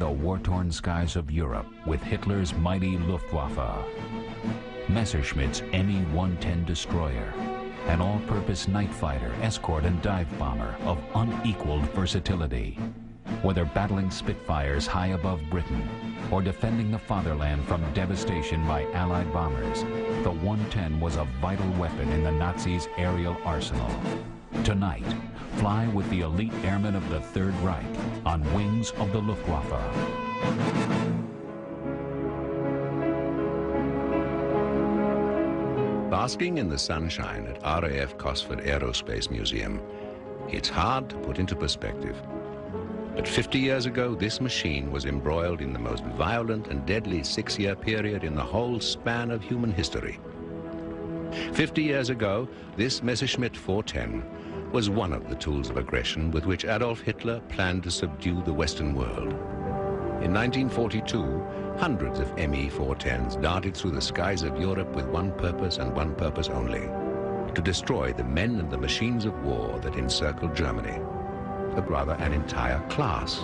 the war-torn skies of Europe with Hitler's mighty Luftwaffe. Messerschmitt's Me-110 destroyer, an all-purpose night fighter, escort and dive bomber of unequaled versatility. Whether battling Spitfires high above Britain or defending the fatherland from devastation by Allied bombers, the 110 was a vital weapon in the Nazis' aerial arsenal. Tonight, fly with the elite airmen of the Third Reich on wings of the Luftwaffe. Basking in the sunshine at RAF Cosford Aerospace Museum, it's hard to put into perspective. But 50 years ago, this machine was embroiled in the most violent and deadly 6-year period in the whole span of human history. 50 years ago, this Messerschmitt 410 was one of the tools of aggression with which Adolf Hitler planned to subdue the Western world. In 1942, hundreds of Me-410s darted through the skies of Europe with one purpose and one purpose only: to destroy the men and the machines of war that encircled Germany. But rather an entire class.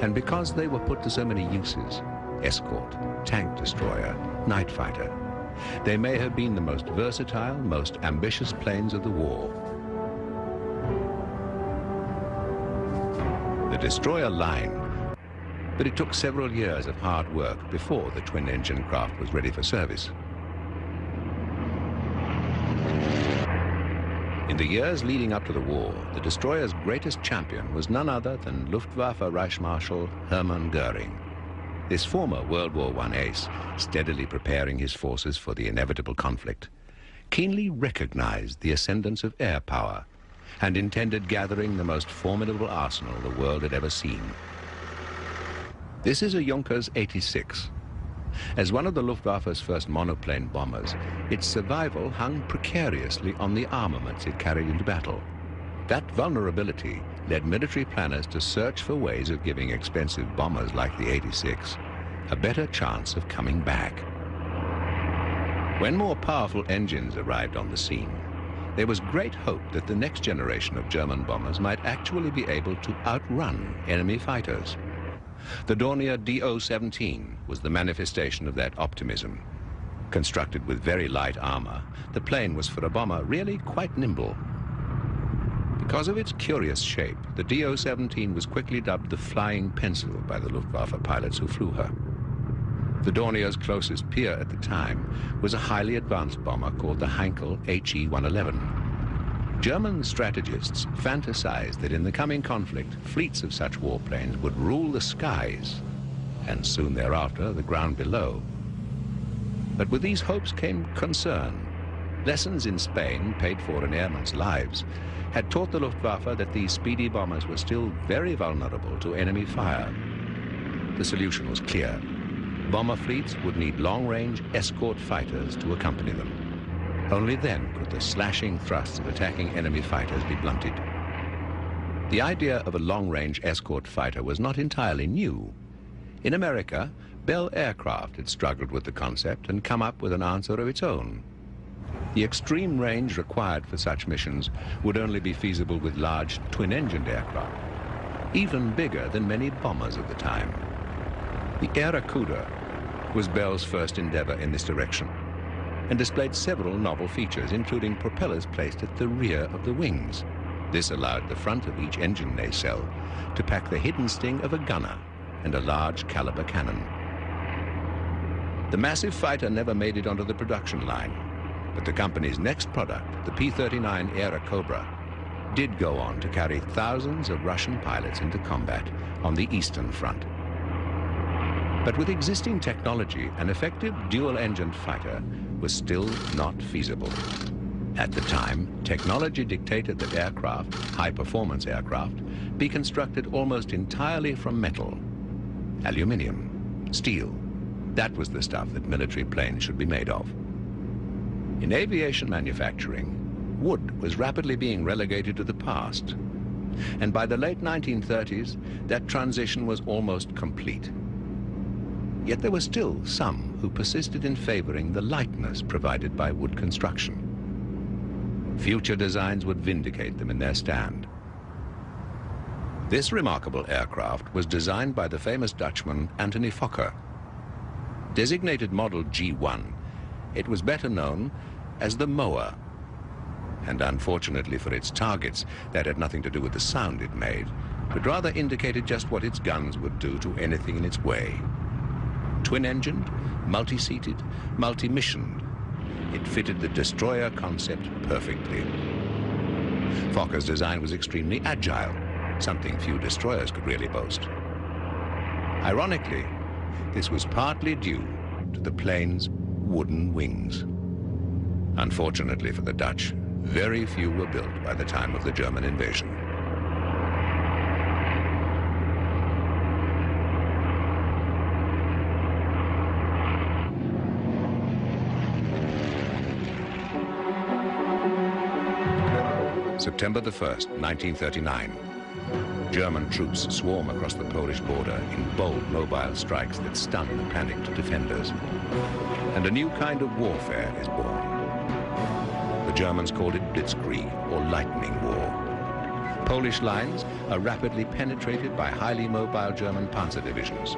And because they were put to so many uses, escort, tank destroyer, night fighter, they may have been the most versatile, most ambitious planes of the war. The destroyer line, but it took several years of hard work before the twin-engine craft was ready for service. In the years leading up to the war, the destroyer's greatest champion was none other than Luftwaffe Reichsmarschall Hermann Göring. This former World War I ace, steadily preparing his forces for the inevitable conflict, keenly recognized the ascendance of air power and intended gathering the most formidable arsenal the world had ever seen. This is a Junkers 86. As one of the Luftwaffe's first monoplane bombers, its survival hung precariously on the armaments it carried into battle. That vulnerability led military planners to search for ways of giving expensive bombers like the 86 a better chance of coming back. When more powerful engines arrived on the scene, there was great hope that the next generation of German bombers might actually be able to outrun enemy fighters. The Dornier Do-17 was the manifestation of that optimism. Constructed with very light armor, the plane was for a bomber really quite nimble. Because of its curious shape, the Do-17 was quickly dubbed the Flying Pencil by the Luftwaffe pilots who flew her. The Dornier's closest peer at the time was a highly advanced bomber called the Heinkel He-111. German strategists fantasized that in the coming conflict, fleets of such warplanes would rule the skies, and soon thereafter the ground below. But with these hopes came concern. Lessons in Spain, paid for in airmen's lives, had taught the Luftwaffe that these speedy bombers were still very vulnerable to enemy fire. The solution was clear. Bomber fleets would need long-range escort fighters to accompany them. Only then could the slashing thrusts of attacking enemy fighters be blunted. The idea of a long-range escort fighter was not entirely new. In America, Bell Aircraft had struggled with the concept and come up with an answer of its own. The extreme range required for such missions would only be feasible with large twin-engined aircraft, even bigger than many bombers of the time. The Airacuda was Bell's first endeavor in this direction, and displayed several novel features, including propellers placed at the rear of the wings. This allowed the front of each engine nacelle to pack the hidden sting of a gunner and a large caliber cannon. The massive fighter never made it onto the production line, but the company's next product, the P-39 Airacobra, did go on to carry thousands of Russian pilots into combat on the Eastern Front. But with existing technology, an effective dual-engined fighter was still not feasible. At the time, technology dictated that aircraft, high-performance aircraft, be constructed almost entirely from metal. Aluminium, steel, that was the stuff that military planes should be made of. In aviation manufacturing, wood was rapidly being relegated to the past. And by the late 1930s, that transition was almost complete. Yet there were still some who persisted in favoring the lightness provided by wood construction. Future designs would vindicate them in their stand. This remarkable aircraft was designed by the famous Dutchman Anthony Fokker. Designated model G1, it was better known as the mower. And unfortunately for its targets, that had nothing to do with the sound it made, but rather indicated just what its guns would do to anything in its way. Twin-engined, multi-seated, multi-missioned, it fitted the destroyer concept perfectly. Fokker's design was extremely agile, something few destroyers could really boast. Ironically, this was partly due to the plane's wooden wings. Unfortunately for the Dutch, very few were built by the time of the German invasion. September the 1st, 1939. German troops swarm across the Polish border in bold mobile strikes that stun the panicked defenders. And a new kind of warfare is born. The Germans called it Blitzkrieg, or lightning war. Polish lines are rapidly penetrated by highly mobile German panzer divisions.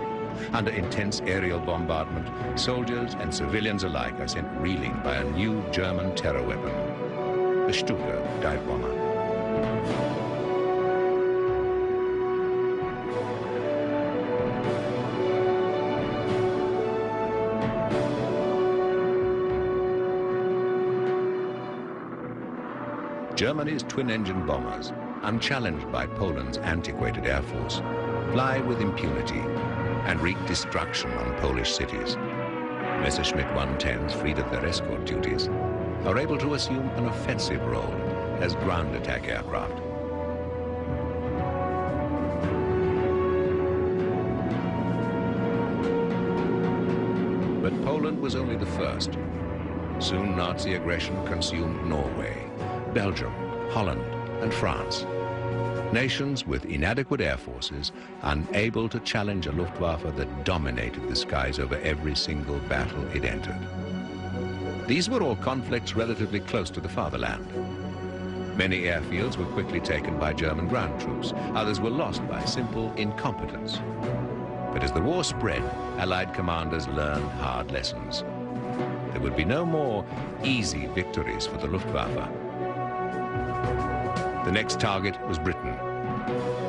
Under intense aerial bombardment, soldiers and civilians alike are sent reeling by a new German terror weapon, the Stuka dive bomber. Germany's twin-engine bombers, unchallenged by Poland's antiquated air force, fly with impunity and wreak destruction on Polish cities. Messerschmitt 110s, freed of their escort duties, are able to assume an offensive role as ground attack aircraft. But Poland was only the first. Soon Nazi aggression consumed Norway, Belgium, Holland, and France. Nations with inadequate air forces, unable to challenge a Luftwaffe that dominated the skies over every single battle it entered. These were all conflicts relatively close to the fatherland. Many airfields were quickly taken by German ground troops. Others were lost by simple incompetence. But as the war spread, Allied commanders learned hard lessons. There would be no more easy victories for the Luftwaffe. The next target was Britain,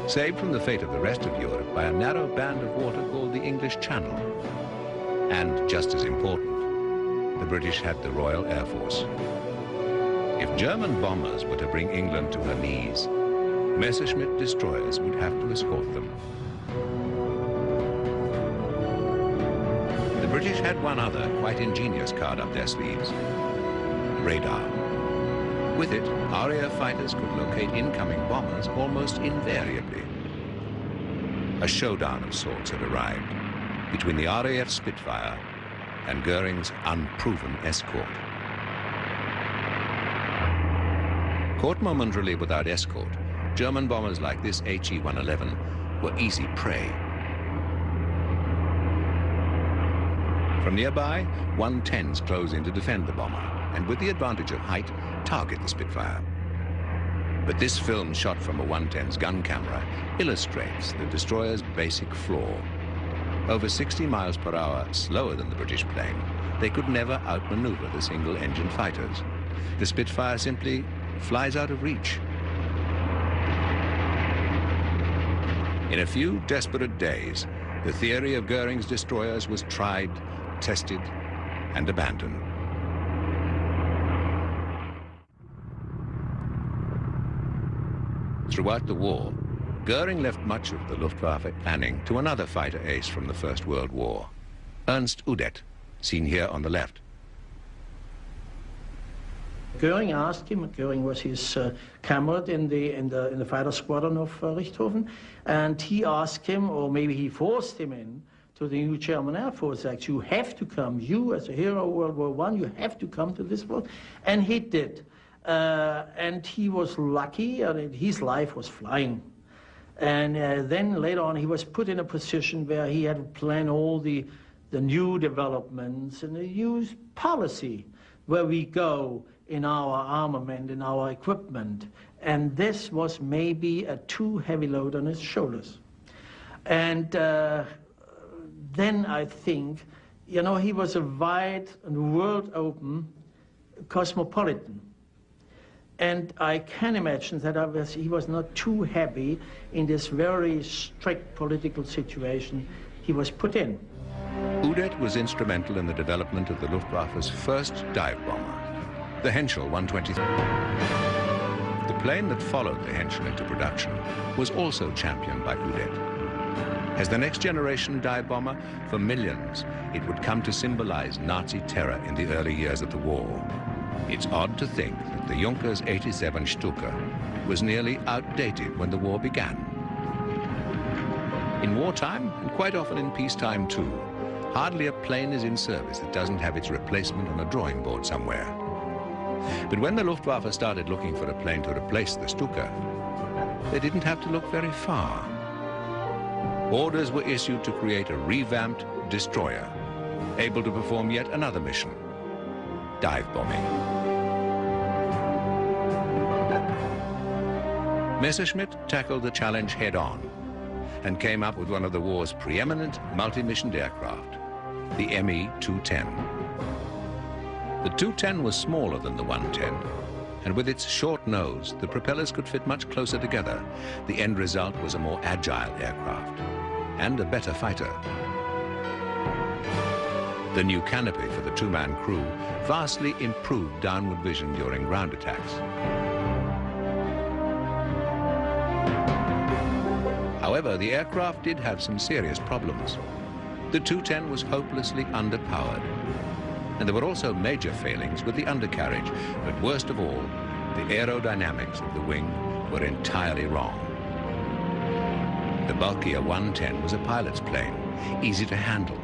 saved from the fate of the rest of Europe by a narrow band of water called the English Channel. And just as important, the British had the Royal Air Force. If German bombers were to bring England to her knees, Messerschmitt destroyers would have to escort them. The British had one other quite ingenious card up their sleeves: radar. With it, RAF fighters could locate incoming bombers almost invariably. A showdown of sorts had arrived between the RAF Spitfire and Goering's unproven escort. Caught momentarily without escort, German bombers like this HE-111 were easy prey. From nearby, 110s close in to defend the bomber, and with the advantage of height, target the Spitfire. But this film shot from a 110's gun camera illustrates the destroyer's basic flaw. Over 60 miles per hour slower than the British plane, they could never outmaneuver the single-engine fighters. The Spitfire simply flies out of reach. In a few desperate days, the theory of Goering's destroyers was tried, tested, and abandoned. Throughout the war, Goering left much of the Luftwaffe planning to another fighter ace from the First World War, Ernst Udet, seen here on the left. Goering asked him. Goering was his comrade in the fighter squadron of Richthofen, and he asked him, or maybe he forced him in, to the new German Air Force. Like, you have to come. You, as a hero of World War I, you have to come to this world, and he did. And he was lucky, and his life was flying. And then later on, he was put in a position where he had to plan all the new developments and the new policy, where we go in our armament, in our equipment. And this was maybe a too heavy load on his shoulders. And then I think, you know, he was a wide and world-open cosmopolitan. And I can imagine that he was not too happy in this very strict political situation he was put in. Udet was instrumental in the development of the Luftwaffe's first dive bomber, the Henschel 123. The plane that followed the Henschel into production was also championed by Udet. As the next generation dive bomber, for millions, it would come to symbolize Nazi terror in the early years of the war. It's odd to think that the Junkers 87 Stuka was nearly outdated when the war began. In wartime, and quite often in peacetime too, hardly a plane is in service that doesn't have its replacement on a drawing board somewhere. But when the Luftwaffe started looking for a plane to replace the Stuka, they didn't have to look very far. Orders were issued to create a revamped destroyer, able to perform yet another mission, dive bombing. Messerschmitt tackled the challenge head-on and came up with one of the war's preeminent multi-missioned aircraft, the Me-210. The 210 was smaller than the 110, and with its short nose, the propellers could fit much closer together. The end result was a more agile aircraft and a better fighter. The new canopy for the two-man crew vastly improved downward vision during ground attacks. However, the aircraft did have some serious problems. The 210 was hopelessly underpowered, and there were also major failings with the undercarriage, but worst of all, the aerodynamics of the wing were entirely wrong. The bulkier 110 was a pilot's plane, easy to handle.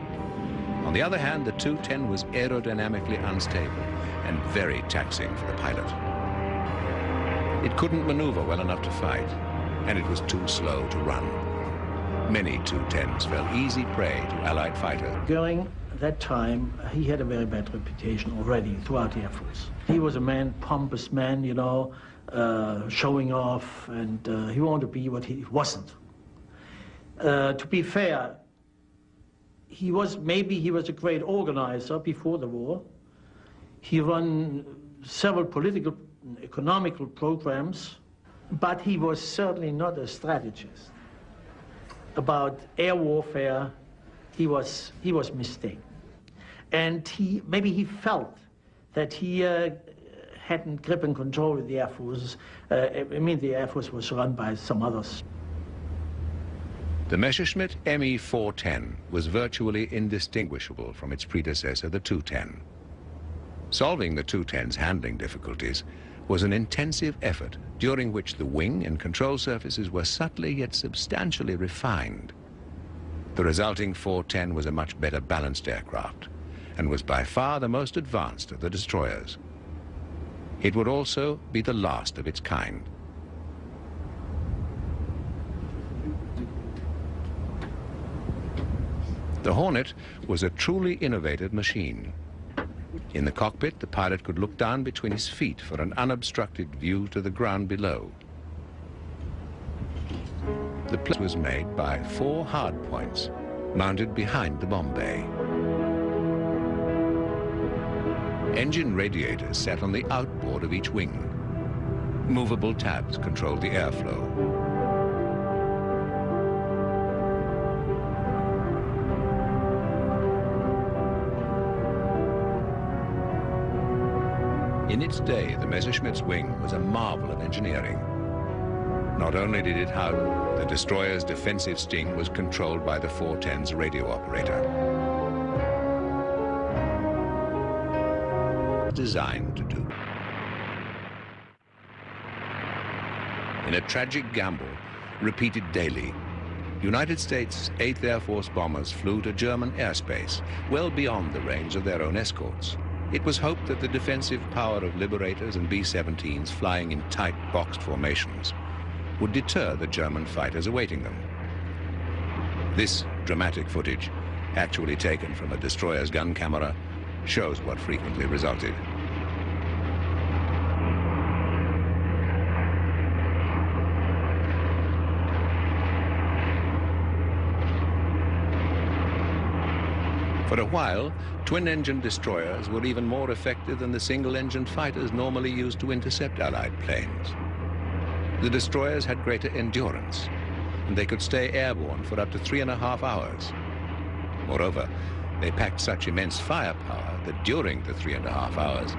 On the other hand, the 210 was aerodynamically unstable and very taxing for the pilot. It couldn't maneuver well enough to fight, and it was too slow to run. Many 210s fell easy prey to Allied fighters. Goering, at that time, he had a very bad reputation already throughout the Air Force. He was a man, pompous man, you know, showing off, and he wanted to be what he wasn't. To be fair, maybe he was a great organizer before the war. He ran several political and economical programs, but he was certainly not a strategist. About air warfare, he was mistaken. And maybe he felt that he hadn't grip and control of the Air Force. I mean, the Air Force was run by some others. The Messerschmitt Me-410 was virtually indistinguishable from its predecessor, the 210. Solving the 210's handling difficulties was an intensive effort during which the wing and control surfaces were subtly yet substantially refined. The resulting 410 was a much better balanced aircraft and was by far the most advanced of the destroyers. It would also be the last of its kind. The Hornet was a truly innovative machine. In the cockpit, the pilot could look down between his feet for an unobstructed view to the ground below. The plane was made by 4 hardpoints mounted behind the bomb bay. Engine radiators sat on the outboard of each wing. Movable tabs controlled the airflow. In its day, the Messerschmitt's wing was a marvel of engineering. Not only did it house, the destroyer's defensive sting was controlled by the 410's radio operator. Designed to do. In a tragic gamble, repeated daily, United States 8th Air Force bombers flew to German airspace, well beyond the range of their own escorts. It was hoped that the defensive power of Liberators and B-17s flying in tight boxed formations would deter the German fighters awaiting them. This dramatic footage, actually taken from a destroyer's gun camera, shows what frequently resulted. For a while, twin-engine destroyers were even more effective than the single-engine fighters normally used to intercept Allied planes. The destroyers had greater endurance, and they could stay airborne for up to 3.5 hours. Moreover, they packed such immense firepower that during the 3.5 hours,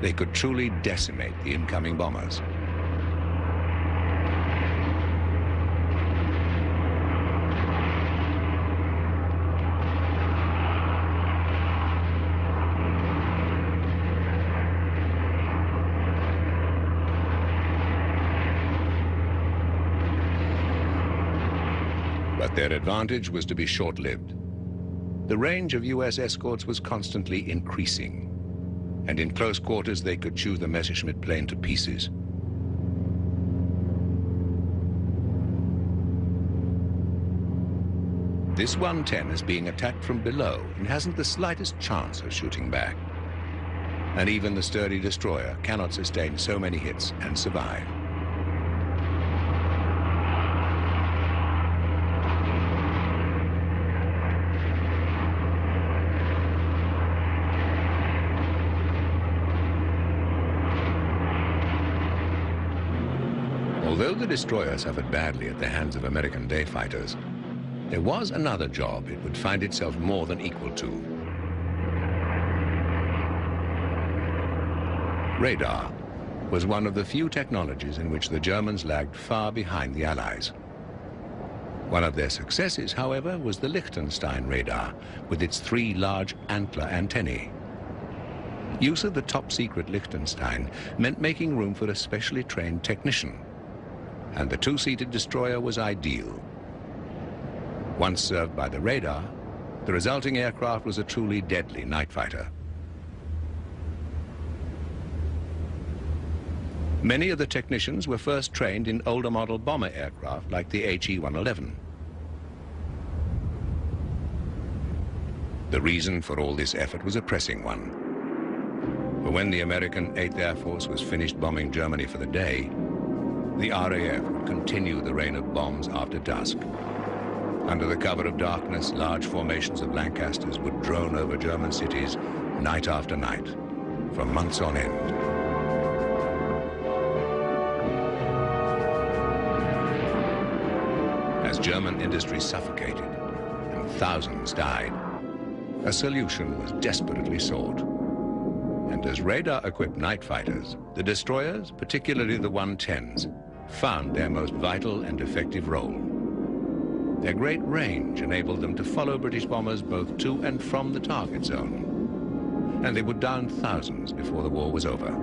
they could truly decimate the incoming bombers. But their advantage was to be short-lived. The range of US escorts was constantly increasing, and in close quarters they could chew the Messerschmitt plane to pieces. This 110 is being attacked from below and hasn't the slightest chance of shooting back. And even the sturdy destroyer cannot sustain so many hits and survive. Although the destroyer suffered badly at the hands of American day fighters, there was another job it would find itself more than equal to. Radar was one of the few technologies in which the Germans lagged far behind the Allies. One of their successes, however, was the Liechtenstein radar, with its 3 large antler antennae. Use of the top-secret Liechtenstein meant making room for a specially trained technician, and the 2-seated destroyer was ideal. Once served by the radar, the resulting aircraft was a truly deadly night fighter. Many of the technicians were first trained in older model bomber aircraft like the HE-111. The reason for all this effort was a pressing one. For when the American 8th Air Force was finished bombing Germany for the day, the RAF would continue the rain of bombs after dusk. Under the cover of darkness, large formations of Lancasters would drone over German cities night after night, for months on end. As German industry suffocated and thousands died, a solution was desperately sought. And as radar-equipped night fighters, the destroyers, particularly the 110s, found their most vital and effective role. Their great range enabled them to follow British bombers both to and from the target zone, and they would down thousands before the war was over.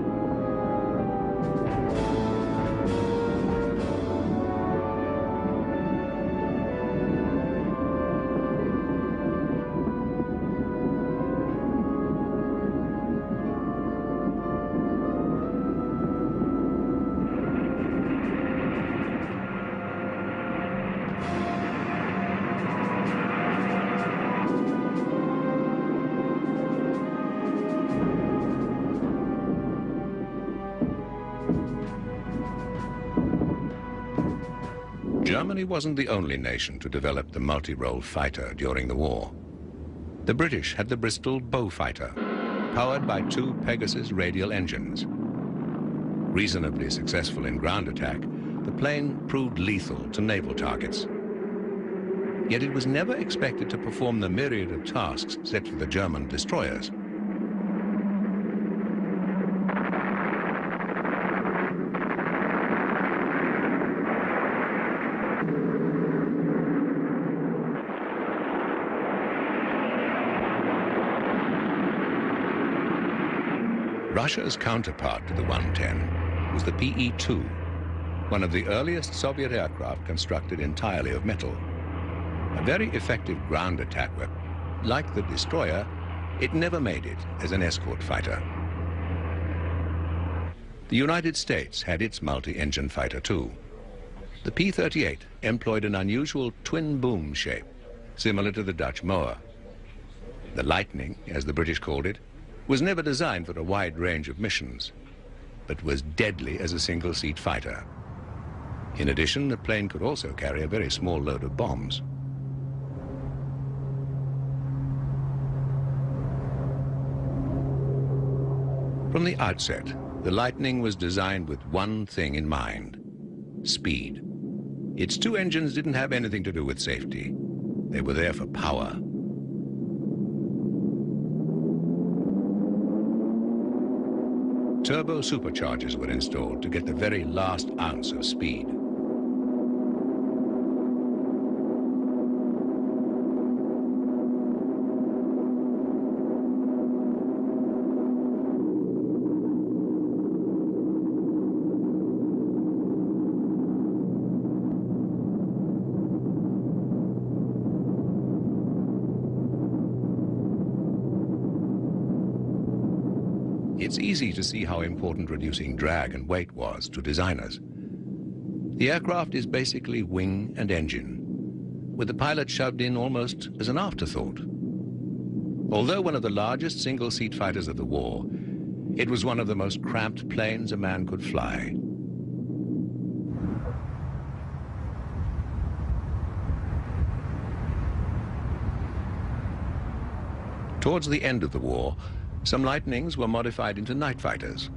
Germany wasn't the only nation to develop the multi-role fighter during the war. The British had the Bristol Beaufighter, powered by 2 Pegasus radial engines. Reasonably successful in ground attack, the plane proved lethal to naval targets. Yet it was never expected to perform the myriad of tasks set for the German destroyers. Russia's counterpart to the 110 was the PE-2, one of the earliest Soviet aircraft constructed entirely of metal. A very effective ground attack weapon. Like the destroyer, it never made it as an escort fighter. The United States had its multi-engine fighter too. The P-38 employed an unusual twin-boom shape, similar to the Dutch mower. The Lightning, as the British called it, was never designed for a wide range of missions, but was deadly as a single-seat fighter. In addition, the plane could also carry a very small load of bombs. From the outset, the Lightning was designed with one thing in mind: speed. Its two engines didn't have anything to do with safety. They were there for power. Turbo superchargers were installed to get the very last ounce of speed. It's easy to see how important reducing drag and weight was to designers. The aircraft is basically wing and engine, with the pilot shoved in almost as an afterthought. Although one of the largest single-seat fighters of the war, it was one of the most cramped planes a man could fly. Towards the end of the war, some Lightnings were modified into night fighters.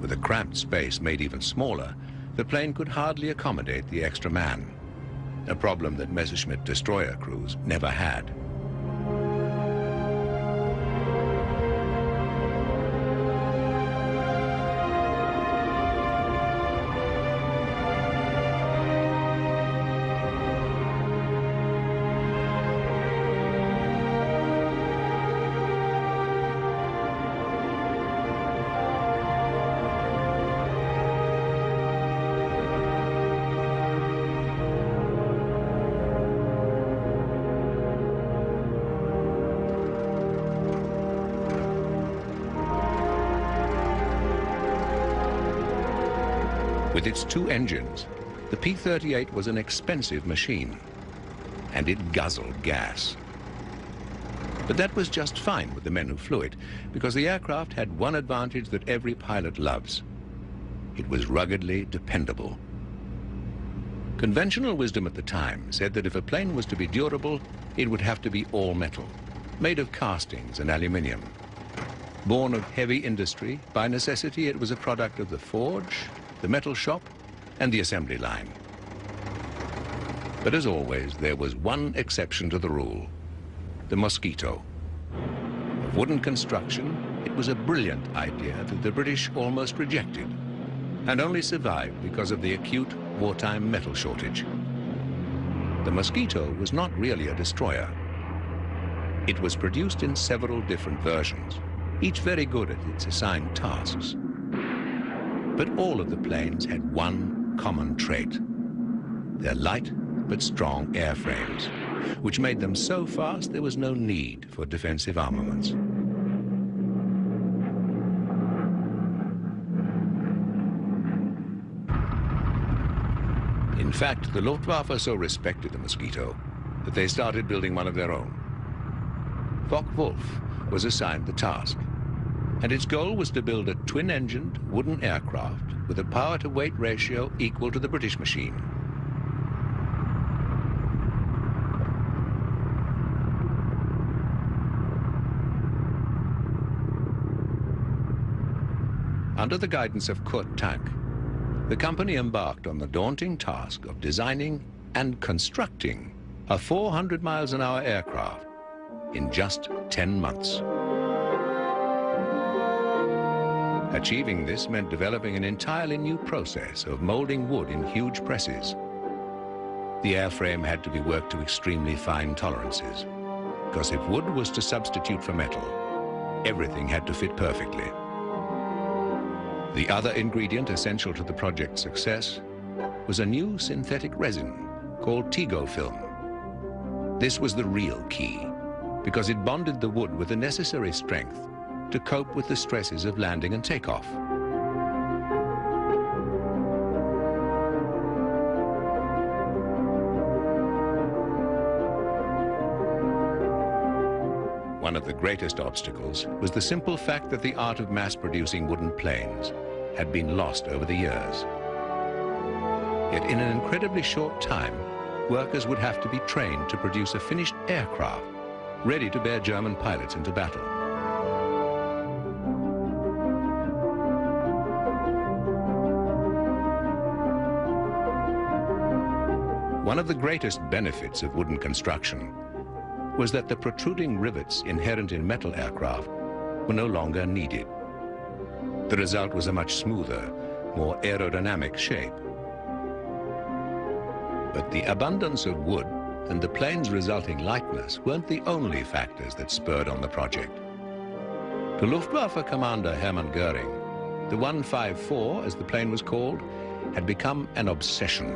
With a cramped space made even smaller, the plane could hardly accommodate the extra man, a problem that Messerschmitt destroyer crews never had. With its two engines, the P-38 was an expensive machine, and it guzzled gas. But that was just fine with the men who flew it, because the aircraft had one advantage that every pilot loves. It was ruggedly dependable. Conventional wisdom at the time said that if a plane was to be durable, it would have to be all metal, made of castings and aluminium. Born of heavy industry, by necessity it was a product of the forge, the metal shop, and the assembly line. But as always, there was one exception to the rule: the Mosquito. Of wooden construction, it was a brilliant idea that the British almost rejected, and only survived because of the acute wartime metal shortage. The Mosquito was not really a destroyer. It was produced in several different versions, each very good at its assigned tasks. But all of the planes had one common trait: their light but strong airframes, which made them so fast there was no need for defensive armaments. In fact, the Luftwaffe so respected the Mosquito that they started building one of their own. Focke-Wulf was assigned the task, and its goal was to build a twin-engined wooden aircraft with a power-to-weight ratio equal to the British machine. Under the guidance of Kurt Tank, the company embarked on the daunting task of designing and constructing a 400 miles an hour aircraft in just 10 months. Achieving this meant developing an entirely new process of molding wood in huge presses. The airframe had to be worked to extremely fine tolerances, because if wood was to substitute for metal, everything had to fit perfectly. The other ingredient essential to the project's success was a new synthetic resin called Tego film. This was the real key, because it bonded the wood with the necessary strength to cope with the stresses of landing and takeoff. One of the greatest obstacles was the simple fact that the art of mass-producing wooden planes had been lost over the years. Yet in an incredibly short time, workers would have to be trained to produce a finished aircraft ready to bear German pilots into battle. One of the greatest benefits of wooden construction was that the protruding rivets inherent in metal aircraft were no longer needed. The result was a much smoother, more aerodynamic shape. But the abundance of wood and the plane's resulting lightness weren't the only factors that spurred on the project. To Luftwaffe Commander Hermann Goering, the 154, as the plane was called, had become an obsession.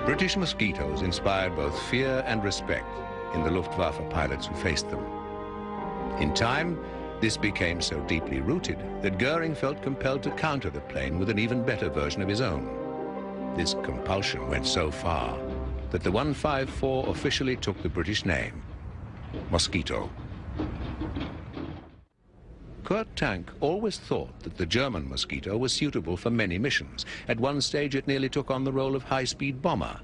British Mosquitoes inspired both fear and respect in the Luftwaffe pilots who faced them. In time, this became so deeply rooted that Goering felt compelled to counter the plane with an even better version of his own. This compulsion went so far that the 154 officially took the British name, Mosquito. Kurt Tank always thought that the German Mosquito was suitable for many missions. At one stage, it nearly took on the role of high-speed bomber.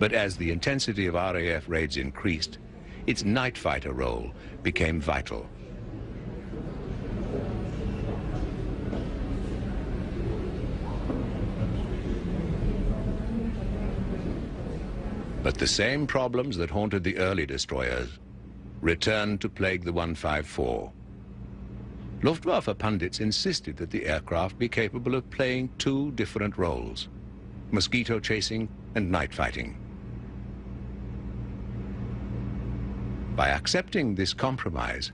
But as the intensity of RAF raids increased, its night fighter role became vital. But the same problems that haunted the early destroyers returned to plague the 154. Luftwaffe pundits insisted that the aircraft be capable of playing two different roles, mosquito chasing and night fighting. By accepting this compromise,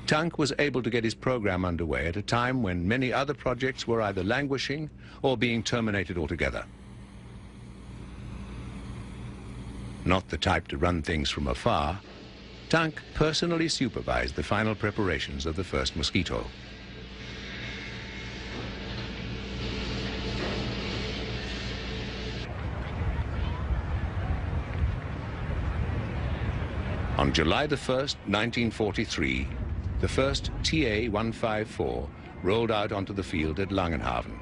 Tank was able to get his program underway at a time when many other projects were either languishing or being terminated altogether. Not the type to run things from afar, Tank personally supervised the final preparations of the first Mosquito. On July the 1st, 1943, the first TA-154 rolled out onto the field at Langenhaven.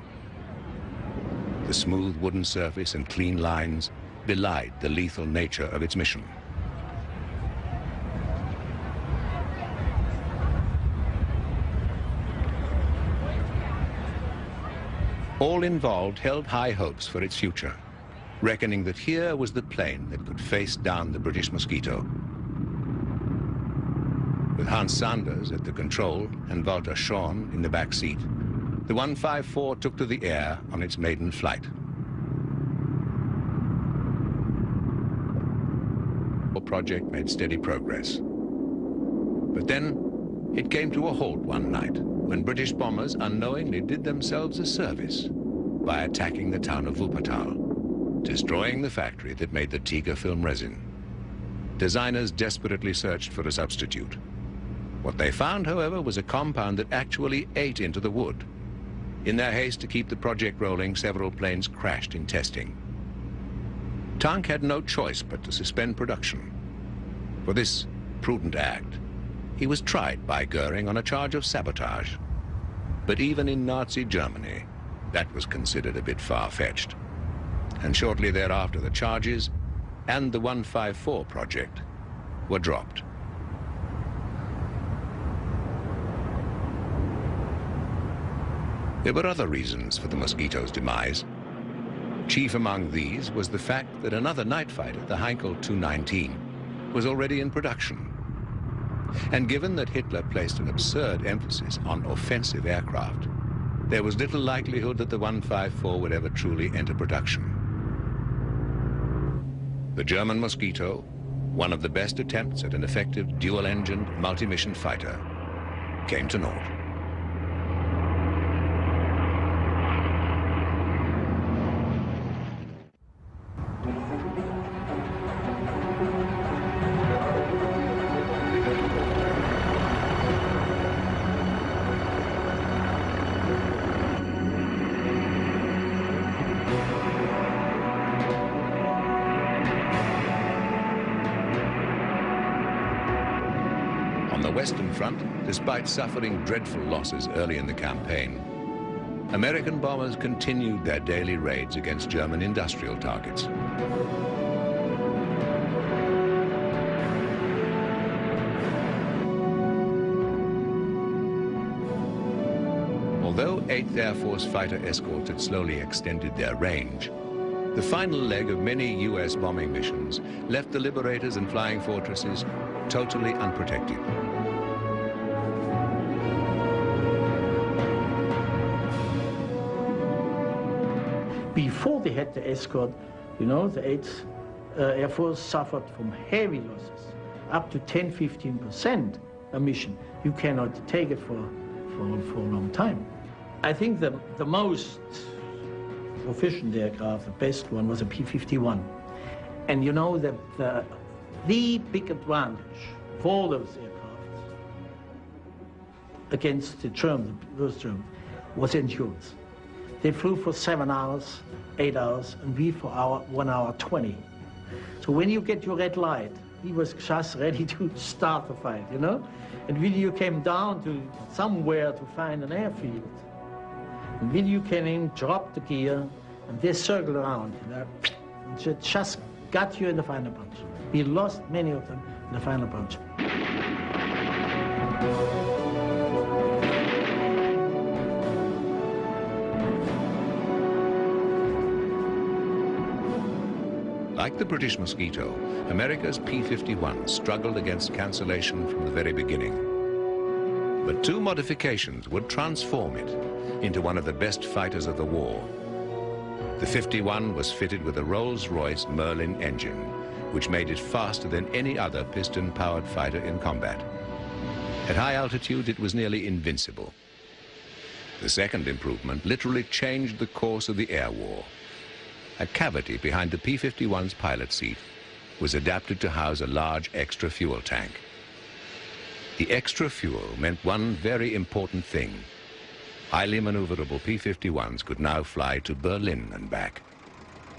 The smooth wooden surface and clean lines belied the lethal nature of its mission. All involved held high hopes for its future, reckoning that here was the plane that could face down the British Mosquito. With Hans Sanders at the control and Walter Schorn in the back seat, the 154 took to the air on its maiden flight. The project made steady progress. But then it came to a halt one night when British bombers unknowingly did themselves a service by attacking the town of Wuppertal, destroying the factory that made the Tiger film resin. Designers desperately searched for a substitute. What they found, however, was a compound that actually ate into the wood. In their haste to keep the project rolling, several planes crashed in testing. Tank had no choice but to suspend production. For this prudent act, he was tried by Goering on a charge of sabotage. But even in Nazi Germany, that was considered a bit far-fetched. And shortly thereafter, the charges and the 154 project were dropped. There were other reasons for the Mosquito's demise. Chief among these was the fact that another night fighter, the Heinkel 219, was already in production. And given that Hitler placed an absurd emphasis on offensive aircraft, there was little likelihood that the 154 would ever truly enter production. The German Mosquito, one of the best attempts at an effective dual-engined multi-mission fighter, came to naught. Western Front, despite suffering dreadful losses early in the campaign, American bombers continued their daily raids against German industrial targets. Although 8th Air Force fighter escorts had slowly extended their range, the final leg of many U.S. bombing missions left the Liberators and Flying Fortresses totally unprotected. Before they had the escort, you know, the 8th Air Force suffered from heavy losses, up to 10–15% a mission. You cannot take it for a long time. I think the most proficient aircraft, the best one, was a P-51. And you know, the big advantage for those aircraft against the Germans, those Germans, was endurance. They flew for 7 hours, 8 hours, and we for 1 hour 20. So when you get your red light, he was just ready to start the fight, you know? And when you came down to somewhere to find an airfield, and when you came in, drop the gear, and they circle around, you know, and just got you in the final punch. We lost many of them in the final punch. Like the British Mosquito, America's P-51 struggled against cancellation from the very beginning. But 2 modifications would transform it into one of the best fighters of the war. The 51 was fitted with a Rolls-Royce Merlin engine, which made it faster than any other piston-powered fighter in combat. At high altitude, it was nearly invincible. The second improvement literally changed the course of the air war. A cavity behind the P-51's pilot seat was adapted to house a large extra fuel tank. The extra fuel meant one very important thing. Highly maneuverable P-51s could now fly to Berlin and back.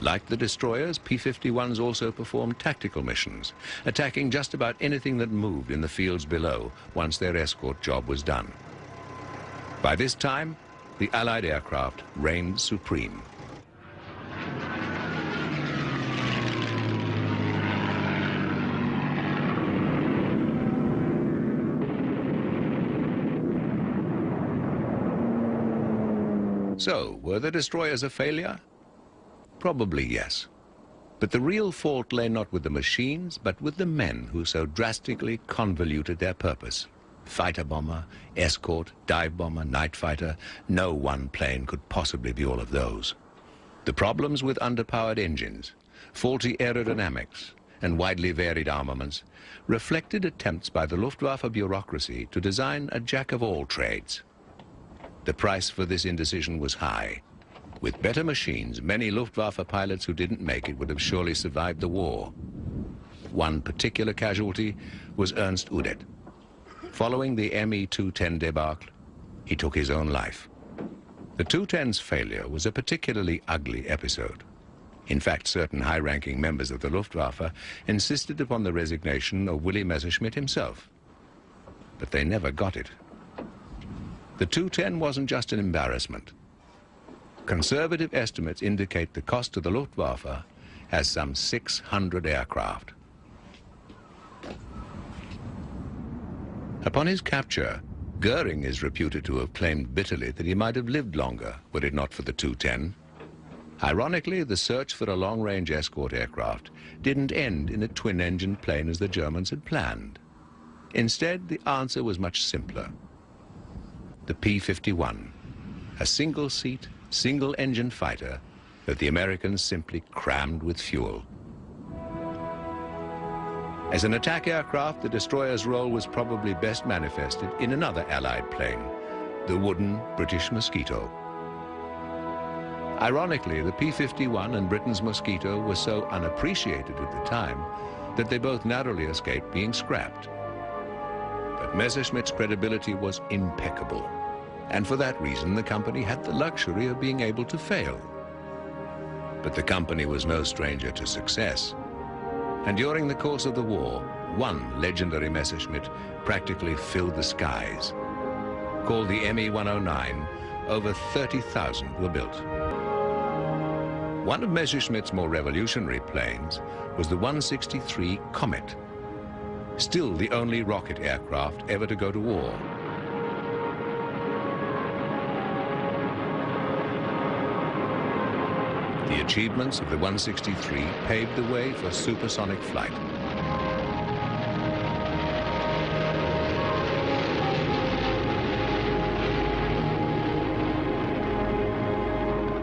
Like the destroyers, P-51s also performed tactical missions, attacking just about anything that moved in the fields below once their escort job was done. By this time, the Allied aircraft reigned supreme. So, were the destroyers a failure? Probably yes. But the real fault lay not with the machines, but with the men who so drastically convoluted their purpose. Fighter bomber, escort, dive bomber, night fighter, no one plane could possibly be all of those. The problems with underpowered engines, faulty aerodynamics, and widely varied armaments reflected attempts by the Luftwaffe bureaucracy to design a jack-of-all-trades. The price for this indecision was high. With better machines, many Luftwaffe pilots who didn't make it would have surely survived the war. One particular casualty was Ernst Udet. Following the Me-210 debacle, he took his own life. The 210's failure was a particularly ugly episode. In fact, certain high-ranking members of the Luftwaffe insisted upon the resignation of Willy Messerschmitt himself. But they never got it. The 210 wasn't just an embarrassment. Conservative estimates indicate the cost to the Luftwaffe as some 600 aircraft. Upon his capture, Goering is reputed to have claimed bitterly that he might have lived longer were it not for the 210. Ironically, the search for a long-range escort aircraft didn't end in a twin-engine plane as the Germans had planned. Instead, the answer was much simpler. The P-51, a single-seat, single-engine fighter that the Americans simply crammed with fuel. As an attack aircraft, the destroyer's role was probably best manifested in another Allied plane, the wooden British Mosquito. Ironically, the P-51 and Britain's Mosquito were so unappreciated at the time that they both narrowly escaped being scrapped. But Messerschmitt's credibility was impeccable, and for that reason the company had the luxury of being able to fail. But the company was no stranger to success, and during the course of the war, one legendary Messerschmitt practically filled the skies. Called the Me-109, over 30,000 were built. One of Messerschmitt's more revolutionary planes was the 163 Comet, still the only rocket aircraft ever to go to war. The achievements of the 163 paved the way for supersonic flight.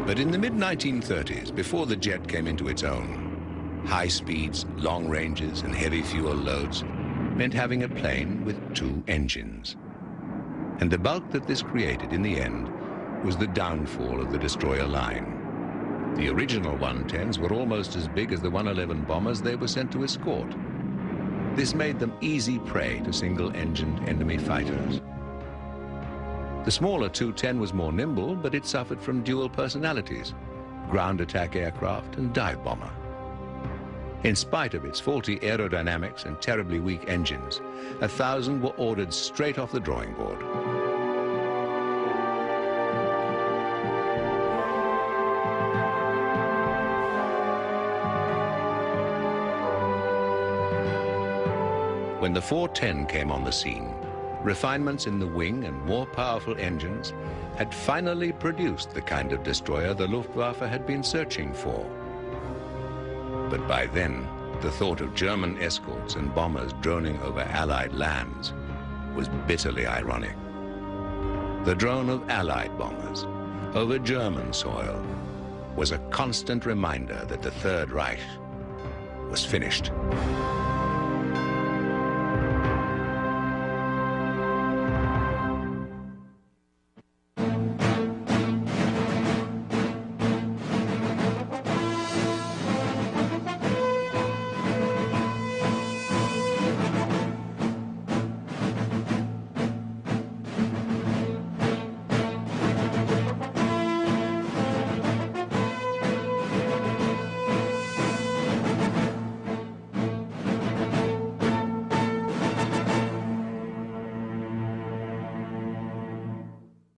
But in the mid-1930s, before the jet came into its own, high speeds, long ranges, and heavy fuel loads meant having a plane with two engines. And the bulk that this created in the end was the downfall of the destroyer line. The original 110s were almost as big as the 111 bombers they were sent to escort. This made them easy prey to single-engined enemy fighters. The smaller 210 was more nimble, but it suffered from dual personalities, ground attack aircraft and dive bomber. In spite of its faulty aerodynamics and terribly weak engines, 1,000 were ordered straight off the drawing board. When the 410 came on the scene, refinements in the wing and more powerful engines had finally produced the kind of destroyer the Luftwaffe had been searching for. But by then, the thought of German escorts and bombers droning over Allied lands was bitterly ironic. The drone of Allied bombers over German soil was a constant reminder that the Third Reich was finished.